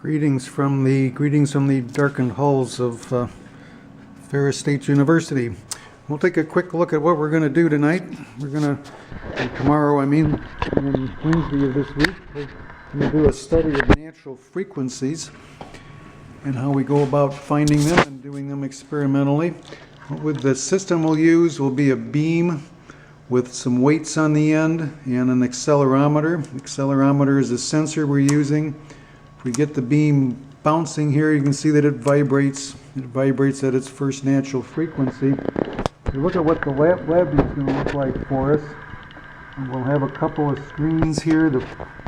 Greetings from the darkened halls of Ferris State University. We'll take a quick look at what we're going to do tonight. Tomorrow, and Wednesday of this week, we're going to do a study of natural frequencies and how we go about finding them and doing them experimentally. With the system we'll use will be a beam with some weights on the end and an accelerometer. The accelerometer is a sensor we're using. If we get the beam bouncing here, you can see that it vibrates. It vibrates at its first natural frequency. If you look at what the lab view is going to look like for us, and we'll have a couple of screens here. The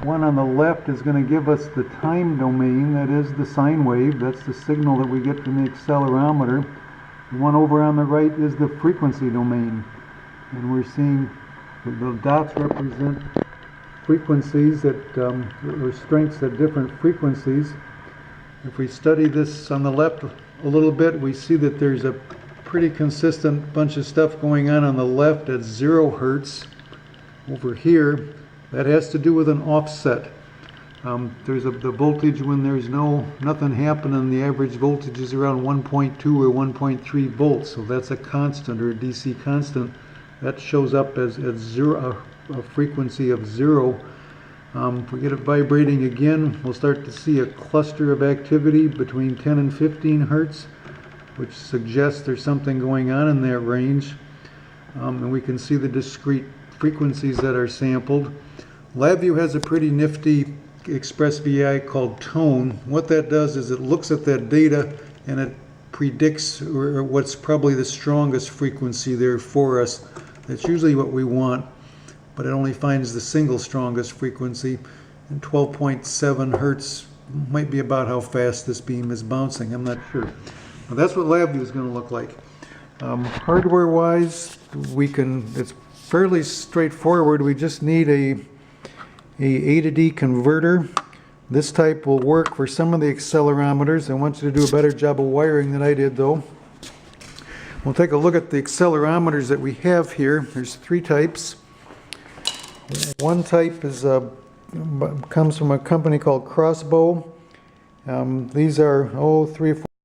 one on the left is going to give us the time domain, that is the sine wave. That's the signal that we get from the accelerometer. The one over on the right is the frequency domain. And we're seeing the dots represent frequencies or strengths at different frequencies. If we study this on the left a little bit, we see that there's a pretty consistent bunch of stuff going on the left at 0 hertz. Over here, that has to do with an offset. There's the voltage when there's nothing happening. The average voltage is around 1.2 or 1.3 volts, so that's a constant or a DC constant. That shows up as zero, a frequency of 0. If we get it vibrating again, we'll start to see a cluster of activity between 10 and 15 hertz, which suggests there's something going on in that range. And we can see the discrete frequencies that are sampled. LabVIEW has a pretty nifty express VI called tone. What that does is it looks at that data and it predicts what's probably the strongest frequency there for us. That's usually what we want, but it only finds the single strongest frequency, and 12.7 hertz might be about how fast this beam is bouncing. I'm not sure. Well, that's what LabVIEW is going to look like. Hardware-wise, it's fairly straightforward. We just need A to D converter. This type will work for some of the accelerometers. I want you to do a better job of wiring than I did, though. We'll take a look at the accelerometers that we have here. There's 3 types. One type comes from a company called Crossbow. These are 3 or 4